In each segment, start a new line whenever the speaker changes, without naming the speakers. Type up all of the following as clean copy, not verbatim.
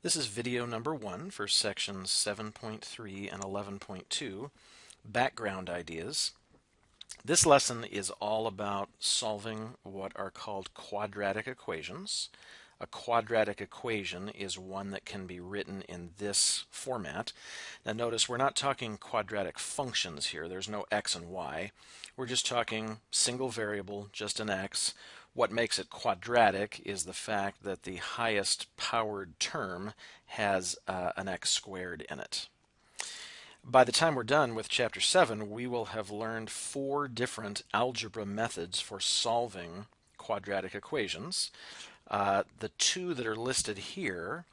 This is video number 1 for sections 7.3 and 11.2, background ideas. This lesson is all about solving what are called quadratic equations. A quadratic equation is one that can be written in this format. Now notice we're not talking quadratic functions here. There's no x and y. We're just talking single variable, just an x. What makes it quadratic is the fact that the highest powered term has an x squared in it. By the time we're done with Chapter 7, we will have learned 4 different algebra methods for solving quadratic equations. The 2 that are listed here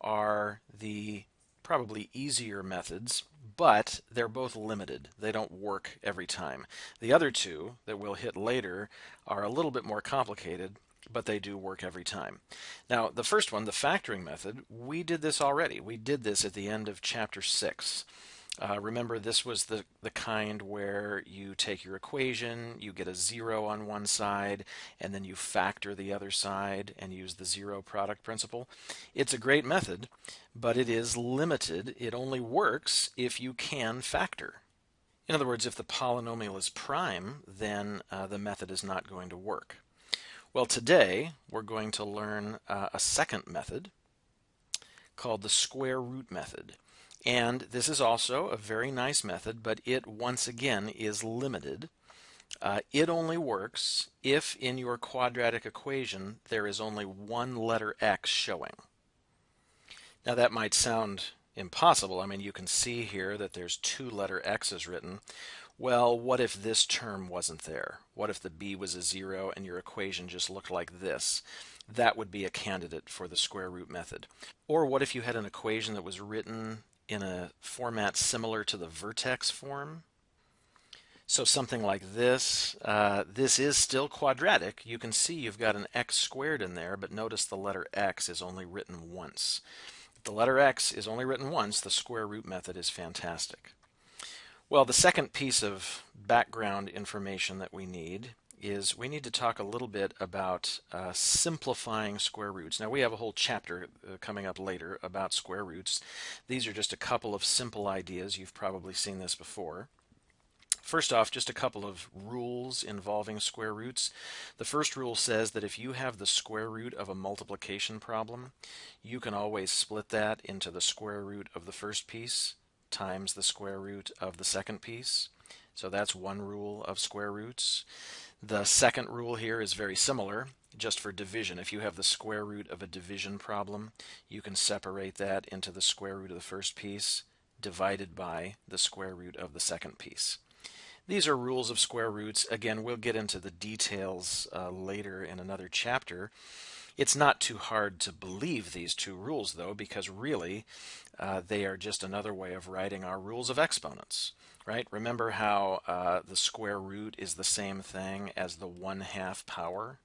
are the probably easier methods, but they're both limited. They don't work every time. The other 2 that we'll hit later are a little bit more complicated, but they do work every time. Now, the first one, the factoring method, we did this already. We did this at the end of Chapter 6. Remember, this was the kind where you take your equation, you get a 0 on one side, and then you factor the other side and use the zero product principle. It's a great method, but it is limited. It only works if you can factor. In other words, if the polynomial is prime, then the method is not going to work. Well, today we're going to learn a second method called the square root method. And this is also a very nice method, but it once again is limited. It only works if in your quadratic equation there is only one letter x showing. Now that might sound impossible. I mean, you can see here that there's 2 letter x's written. Well, what if this term wasn't there? What if the b was a 0 and your equation just looked like this? That would be a candidate for the square root method. Or what if you had an equation that was written in a format similar to the vertex form? So something like this. This is still quadratic. You can see you've got an x squared in there, but notice the letter x is only written once. If the letter x is only written once, the square root method is fantastic. Well, the second piece of background information that we need is we need to talk a little bit about simplifying square roots. Now, we have a whole chapter coming up later about square roots. These are just a couple of simple ideas. You've probably seen this before. First off, just a couple of rules involving square roots. The first rule says that if you have the square root of a multiplication problem, you can always split that into the square root of the first piece times the square root of the second piece. So that's one rule of square roots. The second rule here is very similar, just for division. If you have the square root of a division problem, you can separate that into the square root of the first piece divided by the square root of the second piece. These are rules of square roots. Again, we'll get into the details later in another chapter. It's not too hard to believe these 2 rules, though, because really they are just another way of writing our rules of exponents. Right? Remember how the square root is the same thing as the 1/2 power?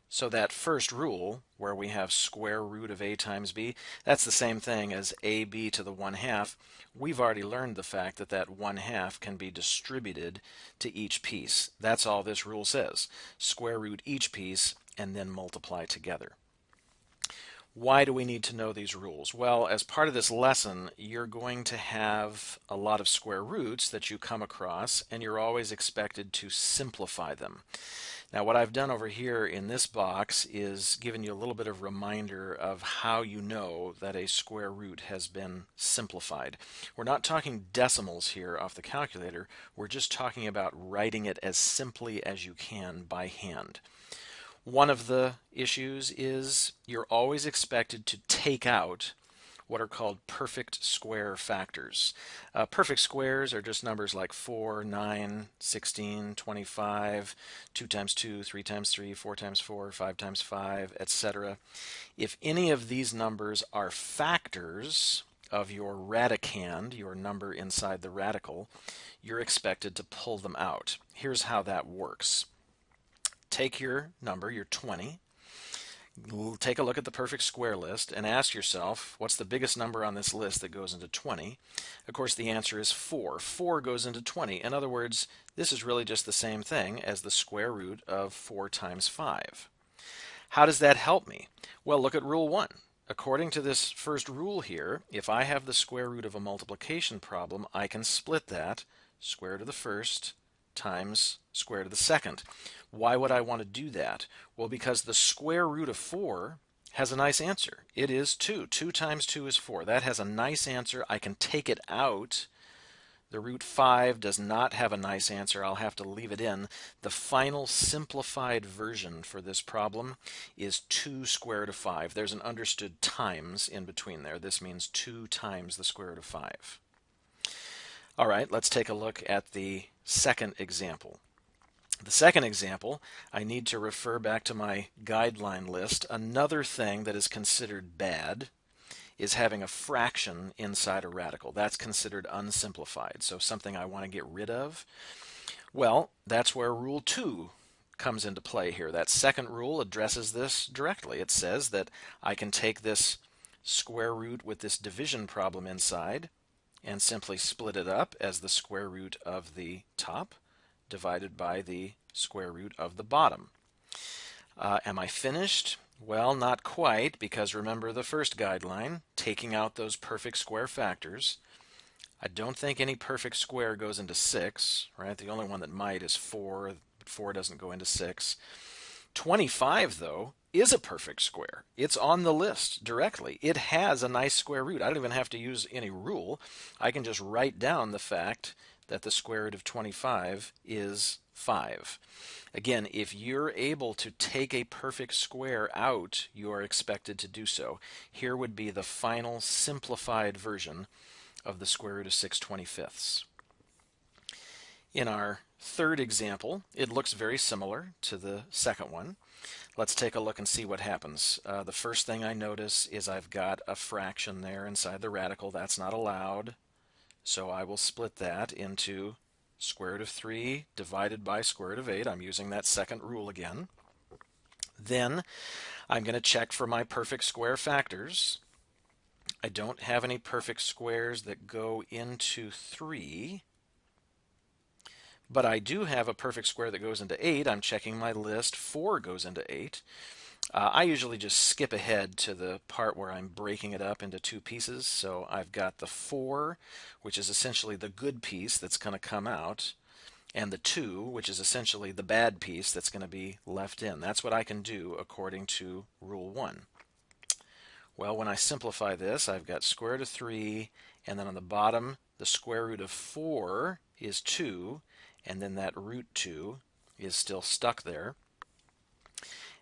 So that first rule, where we have square root of a times b, that's the same thing as ab to the 1/2. We've already learned the fact that that 1/2 can be distributed to each piece. That's all this rule says. Square root each piece and then multiply together. Why do we need to know these rules? Well, as part of this lesson, you're going to have a lot of square roots that you come across, and you're always expected to simplify them. Now, what I've done over here in this box is given you a little bit of reminder of how you know that a square root has been simplified. We're not talking decimals here off the calculator. We're just talking about writing it as simply as you can by hand. One of the issues is you're always expected to take out what are called perfect square factors. Perfect squares are just numbers like 4, 9, 16, 25, 2 times 2, 3 times 3, 4 times 4, 5 times 5, etc. If any of these numbers are factors of your radicand, your number inside the radical, you're expected to pull them out. Here's how that works. Take your number, your 20, take a look at the perfect square list and ask yourself, what's the biggest number on this list that goes into 20? Of course, the answer is 4. 4 goes into 20. In other words, this is really just the same thing as the square root of 4 times 5. How does that help me? Well, look at rule 1. according to this first rule here, if I have the square root of a multiplication problem, I can split that square root of the first times square root of the second. Why would I want to do that? Well, because the square root of 4 has a nice answer. It is 2. 2 times 2 is 4. That has a nice answer. I can take it out. The root 5 does not have a nice answer. I'll have to leave it in. The final simplified version for this problem is 2 square root of 5. There's an understood times in between there. This means 2 times the square root of 5. All right, let's take a look at the second example. The second example, I need to refer back to my guideline list. Another thing that is considered bad is having a fraction inside a radical. That's considered unsimplified, so something I want to get rid of. Well, that's where Rule 2 comes into play here. That second rule addresses this directly. It says that I can take this square root with this division problem inside and simply split it up as the square root of the top divided by the square root of the bottom. Am I finished? Well, not quite, because remember the first guideline, taking out those perfect square factors. I don't think any perfect square goes into 6, right? The only one that might is 4, but 4 doesn't go into 6. 25, though, is a perfect square. It's on the list directly. It has a nice square root. I don't even have to use any rule. I can just write down the fact that the square root of 25 is 5. Again, if you're able to take a perfect square out, you are expected to do so. Here would be the final simplified version of the square root of 6/25. In our third example, it looks very similar to the second one. Let's take a look and see what happens. The first thing I notice is I've got a fraction there inside the radical. That's not allowed. So I will split that into square root of 3 divided by square root of 8. I'm using that second rule again. Then I'm going to check for my perfect square factors. I don't have any perfect squares that go into 3, but I do have a perfect square that goes into 8. I'm checking my list. 4 goes into 8. I usually just skip ahead to the part where I'm breaking it up into 2 pieces. So I've got the 4, which is essentially the good piece that's going to come out, and the 2, which is essentially the bad piece that's going to be left in. That's what I can do according to Rule 1. Well, when I simplify this, I've got square root of 3, and then on the bottom, the square root of 4 is 2, and then that root 2 is still stuck there.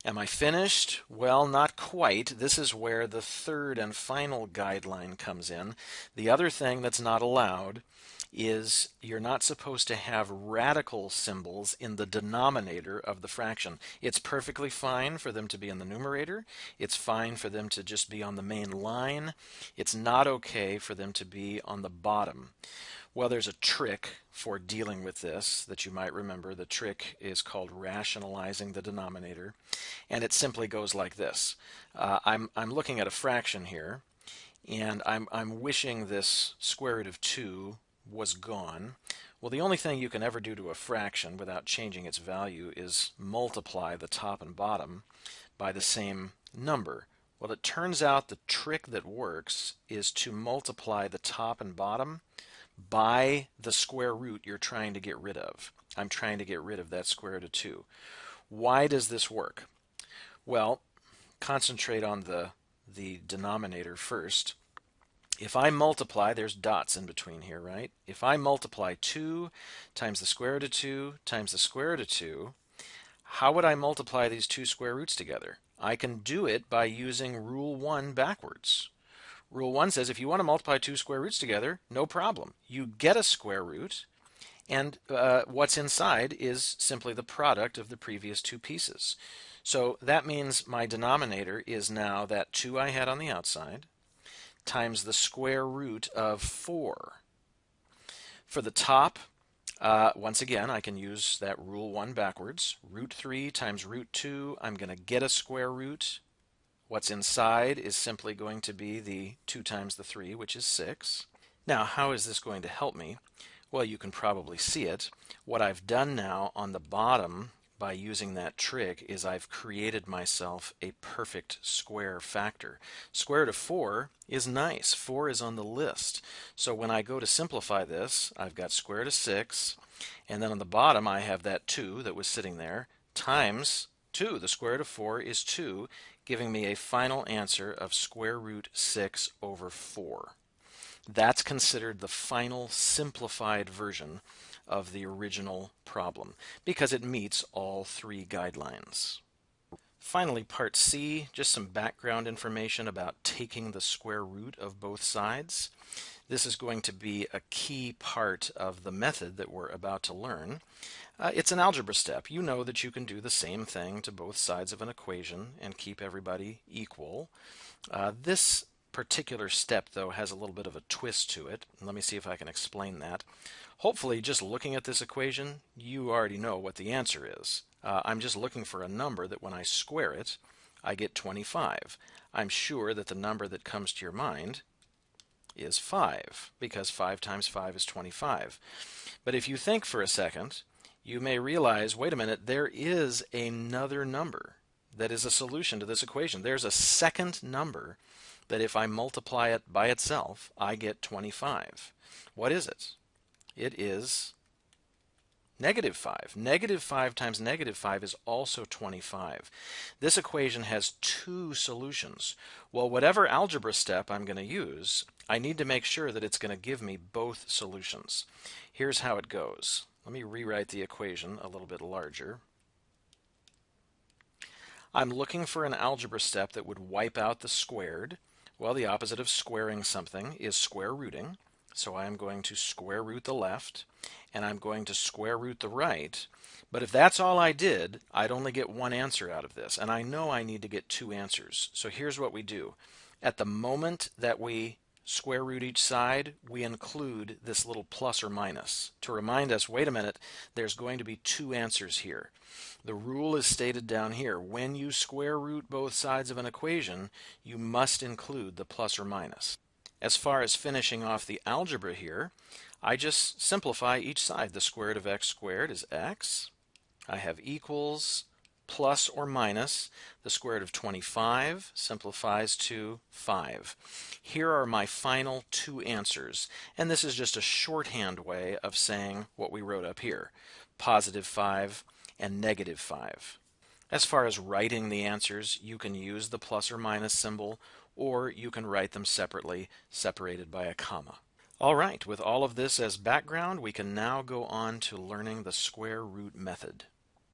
Am I finished? Well, not quite. This is where the third and final guideline comes in. The other thing that's not allowed is you're not supposed to have radical symbols in the denominator of the fraction. It's perfectly fine for them to be in the numerator. It's fine for them to just be on the main line. It's not okay for them to be on the bottom. Well, there's a trick for dealing with this that you might remember. The trick is called rationalizing the denominator, and it simply goes like this. I'm looking at a fraction here, and I'm wishing this square root of 2 was gone. Well, the only thing you can ever do to a fraction without changing its value is multiply the top and bottom by the same number. Well, it turns out the trick that works is to multiply the top and bottom by the square root you're trying to get rid of. I'm trying to get rid of that square root of 2. Why does this work? Well, concentrate on the denominator first. If I multiply, there's dots in between here, right? If I multiply 2 times the square root of 2 times the square root of 2, how would I multiply these two square roots together? I can do it by using Rule 1 backwards. Rule 1 says if you want to multiply 2 square roots together, no problem. You get a square root, and what's inside is simply the product of the previous 2 pieces. So that means my denominator is now that 2 I had on the outside times the square root of 4. For the top, once again, I can use that Rule 1 backwards. Root 3 times root 2, I'm going to get a square root. What's inside is simply going to be the 2 times the 3, which is 6. Now, how is this going to help me? Well, you can probably see it. What I've done now on the bottom, by using that trick is I've created myself a perfect square factor. Square root of 4 is nice. 4 is on the list. So when I go to simplify this, I've got square root of 6, and then on the bottom I have that 2 that was sitting there, times 2. The square root of 4 is 2, giving me a final answer of square root 6 over 4. That's considered the final simplified version of the original problem because it meets all three guidelines. Finally, part C, just some background information about taking the square root of both sides. This is going to be a key part of the method that we're about to learn. It's an algebra step. You know that you can do the same thing to both sides of an equation and keep everybody equal. This particular step, though, has a little bit of a twist to it. Let me see if I can explain that. Hopefully, just looking at this equation, you already know what the answer is. I'm just looking for a number that when I square it, I get 25. I'm sure that the number that comes to your mind is 5, because 5 times 5 is 25. But if you think for a second, you may realize, wait a minute, there is another number that is a solution to this equation. There's a second number that if I multiply it by itself, I get 25. What is it? It is negative 5. Negative 5 times negative 5 is also 25. This equation has two solutions. Well, whatever algebra step I'm going to use, I need to make sure that it's going to give me both solutions. Here's how it goes. Let me rewrite the equation a little bit larger. I'm looking for an algebra step that would wipe out the squared. Well, the opposite of squaring something is square rooting. So I'm going to square root the left, and I'm going to square root the right. But if that's all I did, I'd only get one answer out of this. And I know I need to get two answers. So here's what we do. At the moment that we square root each side, we include this little plus or minus to remind us, wait a minute, there's going to be two answers here. The rule is stated down here. When you square root both sides of an equation, you must include the plus or minus. As far as finishing off the algebra here, I just simplify each side. The square root of x squared is x. I have equals plus or minus. The square root of 25 simplifies to 5. Here are my final two answers, and this is just a shorthand way of saying what we wrote up here, positive 5 and negative 5. As far as writing the answers, you can use the plus or minus symbol, or you can write them separately, separated by a comma. All right, with all of this as background, we can now go on to learning the square root method.